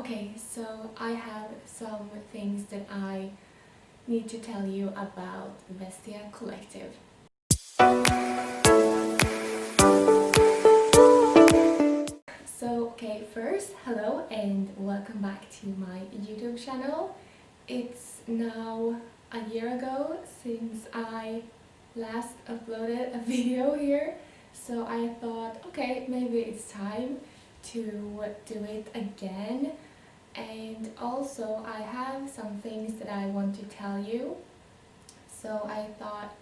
Okay, so I have some things that I need to tell you about Vestiaire Collective. First, hello and welcome back to my YouTube channel. It's now a year ago since I last uploaded a video here, so I thought, okay, maybe it's time to do it again. And also I have some things that I want to tell you, so I thought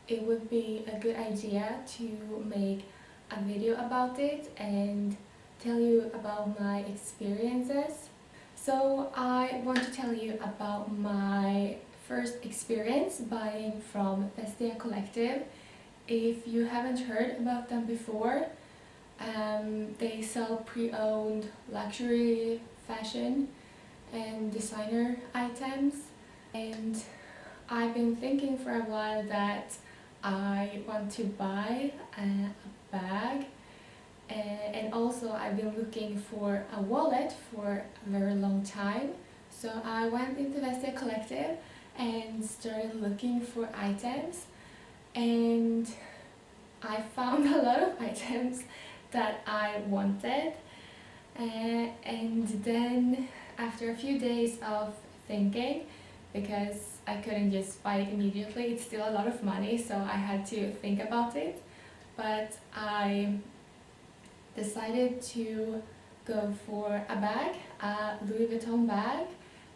it would be a good idea to make a video about it and tell you about my experiences. So I want to tell you about my first experience buying from Vestiaire Collective. If you haven't heard about them before, they sell pre-owned luxury fashion and designer items, and I've been thinking for a while that I want to buy a bag, and also I've been looking for a wallet for a very long time. So I went into Vestiaire Collective and started looking for items, and I found a lot of items that I wanted, and then after a few days of thinking, because I couldn't just buy it immediately, it's still a lot of money, so I had to think about it, but I decided to go for a bag, a Louis Vuitton bag,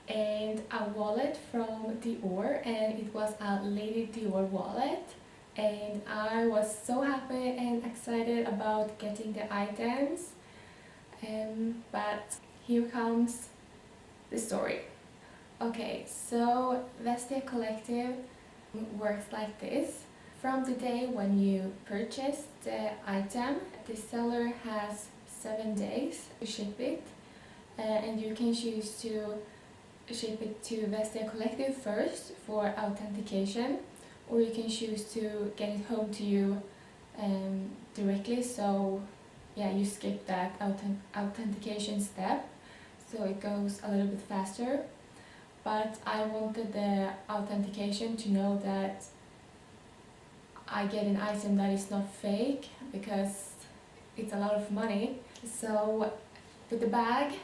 and a wallet from Dior, and it was a Lady Dior wallet. And I was so happy and excited about getting the items, but here comes the story. Okay, so Vestiaire Collective works like this. From the day when you purchase the item, the seller has 7 days to ship it, and you can choose to ship it to Vestiaire Collective first for authentication, or you can choose to get it home to you directly, so yeah, you skip that authentication step, so it goes a little bit faster. But I wanted the authentication to know that I get an item that is not fake, because it's a lot of money. So with the bag,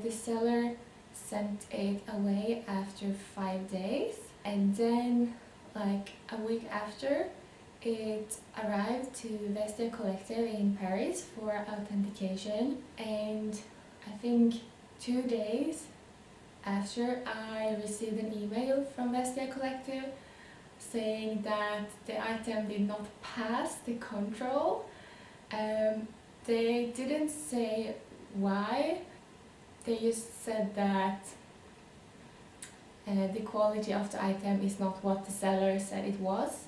the seller sent it away after 5 days, and then like a week after, it arrived to Vestiaire Collective in Paris for authentication, and I think 2 days after, I received an email from Vestiaire Collective saying that the item did not pass the control. They didn't say why, they just said that the quality of the item is not what the seller said it was,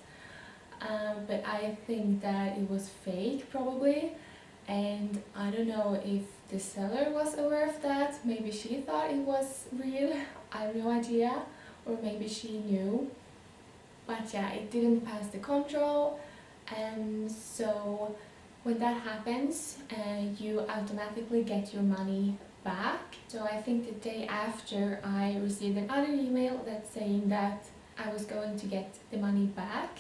but I think that it was fake probably, and I don't know if the seller was aware of that. Maybe she thought it was real, I have no idea, or maybe she knew, but yeah, it didn't pass the control. And so when that happens, you automatically get your money back. So I think the day after, I received another email that's saying that I was going to get the money back,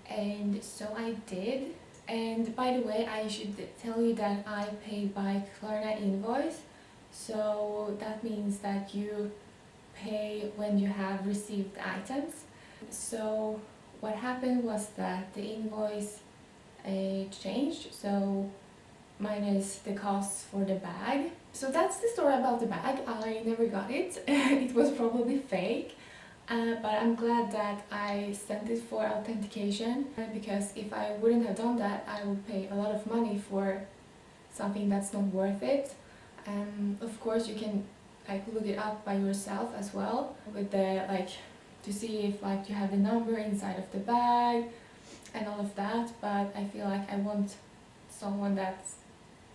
and so I did. And by the way, I should tell you that I paid by Klarna invoice, so that means that you pay when you have received the items. So what happened was that the invoice changed, so minus the costs for the bag. So that's the story about the bag. I never got it. It was probably fake, but I'm glad that I sent it for authentication, because if I wouldn't have done that, I would pay a lot of money for something that's not worth it. Of course, you can like look it up by yourself as well, with the to see if you have the number inside of the bag and all of that, but I feel like I want someone that's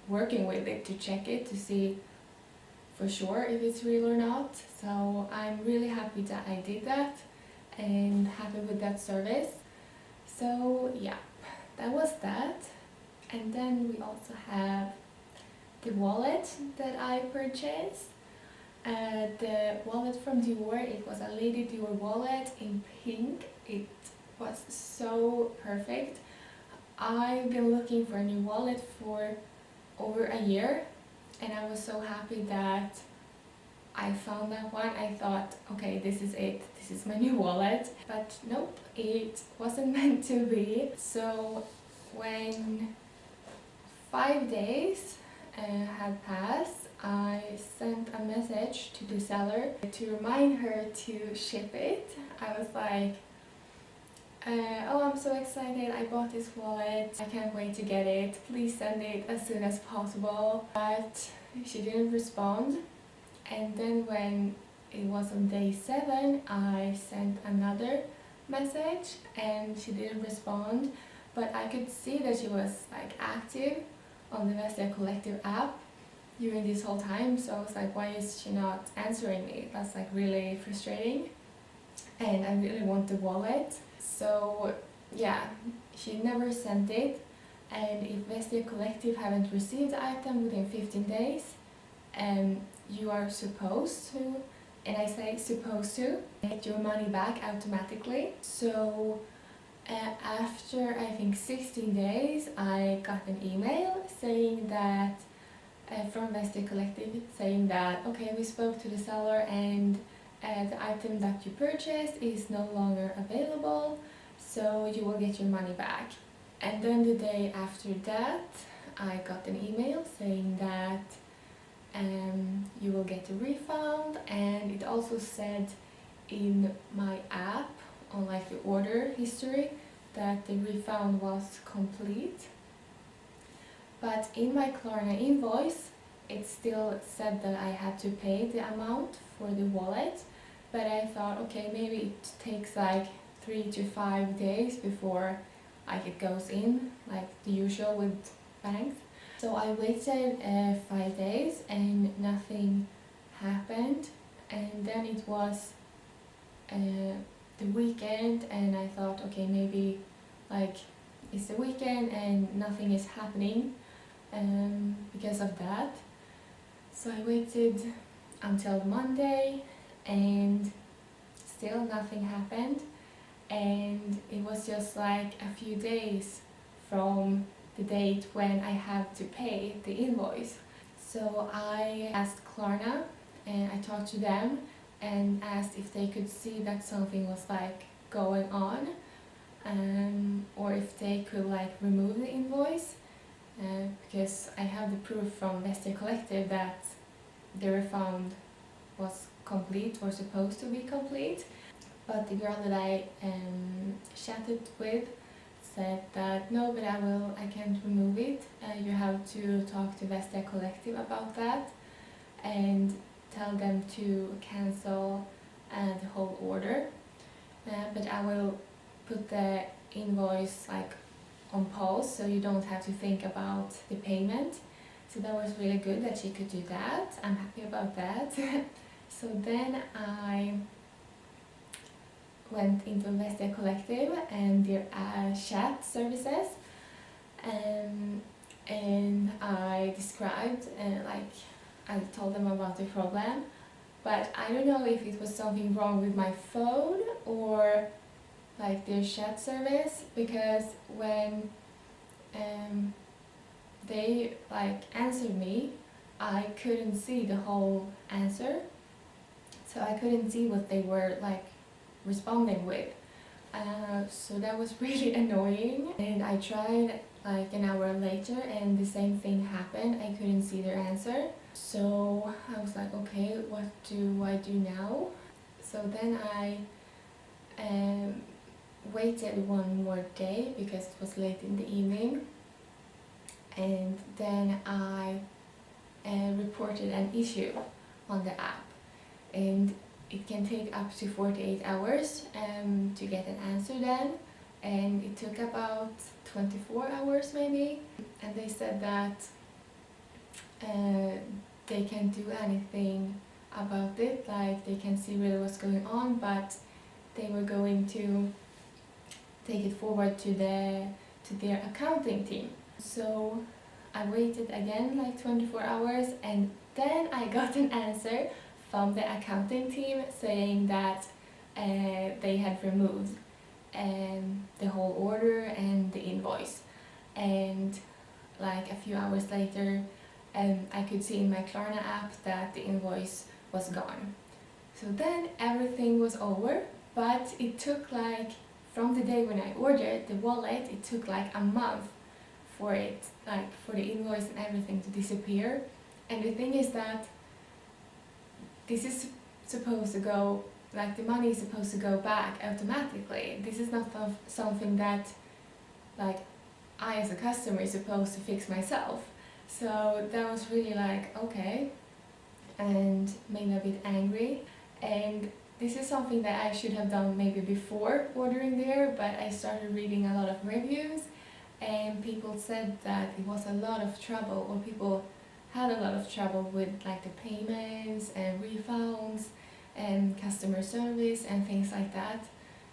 working with it to check it, to see for sure if it's real or not. So I'm really happy that I did that and happy with that service. So yeah, that was that. And then we also have the wallet that I purchased. The wallet from Dior, it was a Lady Dior wallet in pink. It was so perfect. I've been looking for a new wallet for over a year, and I was so happy that I found that one. I thought, okay, this is it, this is my new wallet. But nope, it wasn't meant to be. So when 5 days had passed, I sent a message to the seller to remind her to ship it. I was like, oh, I'm so excited, I bought this wallet, I can't wait to get it, please send it as soon as possible. But she didn't respond. And then when it was on day 7, I sent another message and she didn't respond. But I could see that she was like active on the Vestiaire Collective app during this whole time. So I was like, why is she not answering me? That's like really frustrating. And I really want the wallet. So yeah, she never sent it. And if Vestiaire Collective haven't received the item within 15 days, you are supposed to, and I say supposed to, get your money back automatically. So after I think 16 days, I got an email saying that, from Vestiaire Collective, saying that, okay, we spoke to the seller and the item that you purchased is no longer available, so you will get your money back. And then the day after that, I got an email saying that you will get a refund, and it also said in my app on like the order history that the refund was complete. But in my Klarna invoice, it still said that I had to pay the amount for the wallet, but I thought, okay, maybe it takes like 3 to 5 days before like it goes in, like the usual with banks. So I waited 5 days and nothing happened, and then it was the weekend, and I thought, okay, maybe like it's the weekend and nothing is happening because of that. So I waited until Monday and still nothing happened, and it was just like a few days from the date when I have to pay the invoice. So I asked Klarna and I talked to them and asked if they could see that something was like going on, or if they could like remove the invoice, because I have the proof from Vestiaire Collective that the refund was complete or supposed to be complete. But the girl that I chatted with said that no, but I can't remove it. You have to talk to Vestiaire Collective about that and tell them to cancel the whole order. But I will put the invoice like on pause, so you don't have to think about the payment. So that was really good that she could do that. I'm happy about that. So then I went into Vestiaire Collective and their chat services, and I described like I told them about the problem, but I don't know if it was something wrong with my phone or like their chat service, because when they like answered me, I couldn't see the whole answer, so I couldn't see what they were like responding with. So that was really annoying, and I tried like an hour later and the same thing happened. I couldn't see their answer, so I was like, okay, what do I do now? So then I waited one more day because it was late in the evening, and then I reported an issue on the app, and it can take up to 48 hours to get an answer then, and it took about 24 hours maybe, and they said that they can't do anything about it, like they can see really what's going on, but they were going to take it forward to their accounting team. So I waited again like 24 hours, and then I got an answer from the accounting team saying that they had removed the whole order and the invoice, and like a few hours later I could see in my Klarna app that the invoice was gone. So then everything was over, but it took like, from the day when I ordered the wallet, it took like a month for it, like for the invoice and everything to disappear. And the thing is that this is supposed to go, like the money is supposed to go back automatically. This is not something that like I as a customer is supposed to fix myself. So that was really like, okay, and made me a bit angry. And this is something that I should have done maybe before ordering there, but I started reading a lot of reviews and people said that it was a lot of trouble, or people had a lot of trouble with like the payments and refunds and customer service and things like that.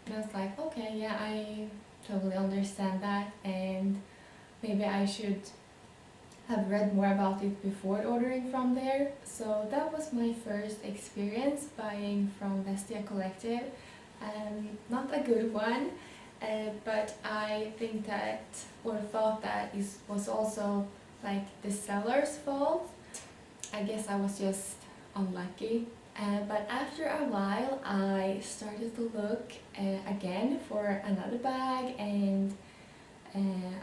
And I was like, okay, yeah, I totally understand that, and maybe I should have read more about it before ordering from there. So that was my first experience buying from Vestiaire Collective. Not a good one, but I think that, or thought that it was also like the seller's fault. I guess I was just unlucky. But after a while I started to look again for another bag and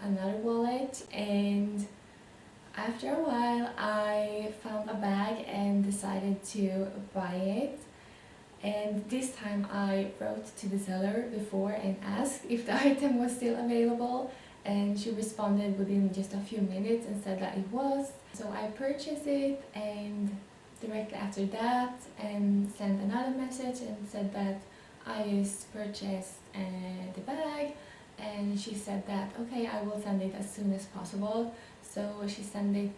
another wallet, and after a while I found a bag and decided to buy it. And this time I wrote to the seller before and asked if the item was still available, and she responded within just a few minutes and said that it was. So I purchased it, and directly after that sent another message and said that I just purchased the bag, and she said that okay, I will send it as soon as possible. So she sent it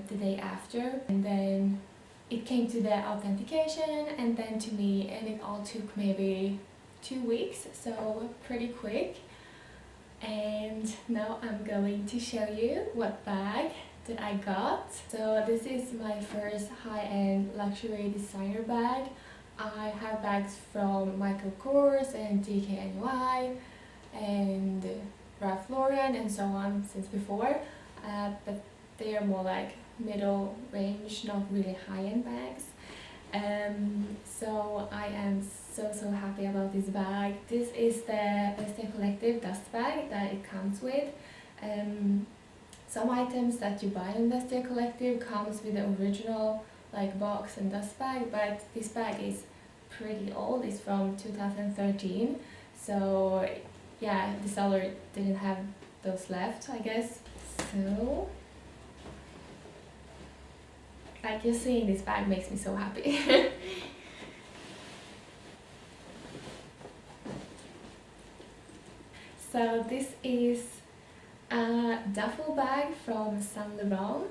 the day after, and then it came to the authentication and then to me, and it all took maybe 2 weeks, so pretty quick. And now I'm going to show you what bag that I got. So this is my first high-end luxury designer bag. I have bags from Michael Kors and DKNY and Ralph Lauren and so on since before, but they are more like middle range, not really high-end bags. So I am so happy about this bag. This is the Vestiaire Collective dust bag that it comes with. Some items that you buy in Vestiaire Collective comes with the original like box and dust bag, but this bag is pretty old. It's from 2013, so yeah, the seller didn't have those left, I guess. So like, just seeing this bag makes me so happy. So this is a duffel bag from Saint Laurent,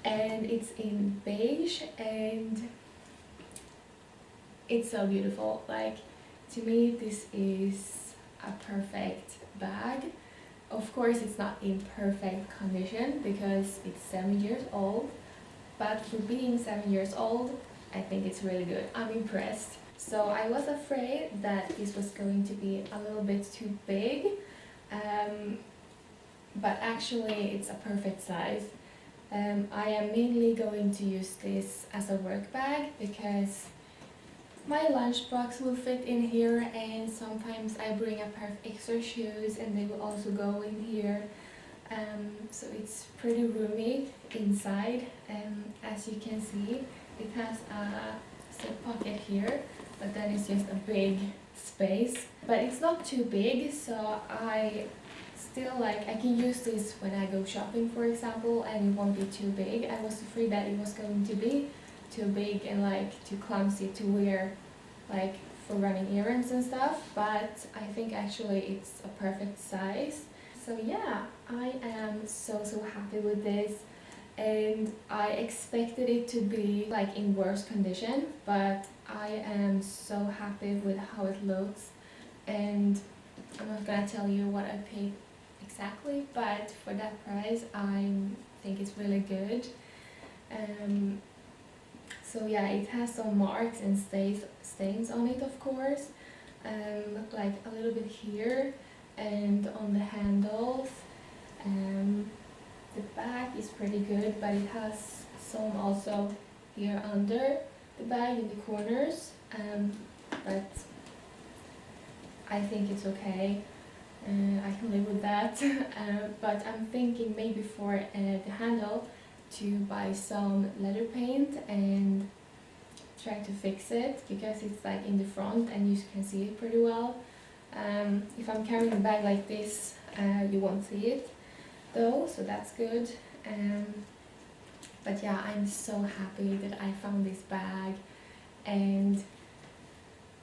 and it's in beige, and it's so beautiful. Like, to me this is a perfect bag. Of course it's not in perfect condition because it's 7 years old, but for being 7 years old, I think it's really good. I'm impressed. So I was afraid that this was going to be a little bit too big, but actually it's a perfect size. I am mainly going to use this as a work bag because my lunchbox will fit in here, and sometimes I bring a pair of extra shoes and they will also go in here. So it's pretty roomy inside. As you can see, it has a zip pocket here, but then it's just a big space. But it's not too big, so I still I can use this when I go shopping, for example, and it won't be too big. I was afraid that it was going to be too big and too clumsy to wear for running errands and stuff, but I think actually it's a perfect size. So yeah, I am so happy with this, and I expected it to be in worse condition, but I am so happy with how it looks. And I'm not gonna tell you what I paid exactly, but for that price I think it's really good. So yeah, it has some marks and stains on it, of course, like a little bit here and on the handles. The back is pretty good, but it has some also here under the bag in the corners, but I think it's okay. I can live with that. But I'm thinking maybe for the handle to buy some leather paint and try to fix it, because it's like in the front and you can see it pretty well. If I'm carrying a bag like this, you won't see it though, so that's good. But yeah, I'm so happy that I found this bag, and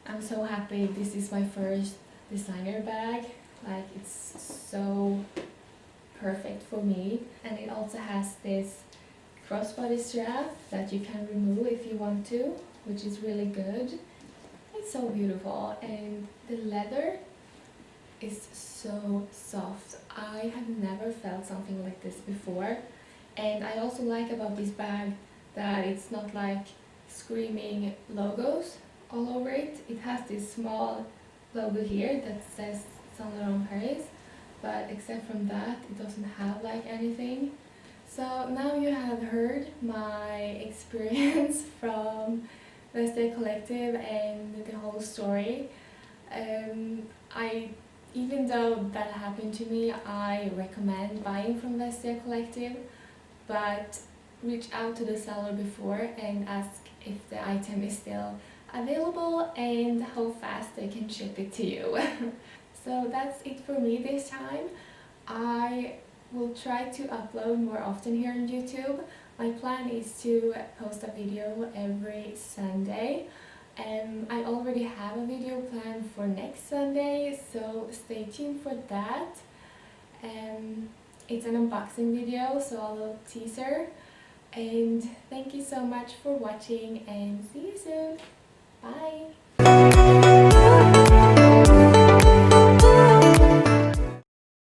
I'm so happy this is my first designer bag. Like, it's so perfect for me. And it also has this crossbody strap that you can remove if you want to, which is really good. It's so beautiful, and the leather is so soft. I have never felt something like this before. And I also like about this bag that it's not like screaming logos all over it. It has this small logo here that says Saint Laurent Paris, but except from that, it doesn't have like anything. So now you have heard my experience from Vestiaire Collective and the whole story. Even though that happened to me, I recommend buying from Vestiaire Collective, but reach out to the seller before and ask if the item is still available and how fast they can ship it to you. So that's it for me this time. I will try to upload more often here on YouTube. My plan is to post a video every Sunday. I already have a video planned for next Sunday, so stay tuned for that. It's an unboxing video, so a little teaser. And thank you so much for watching, and see you soon!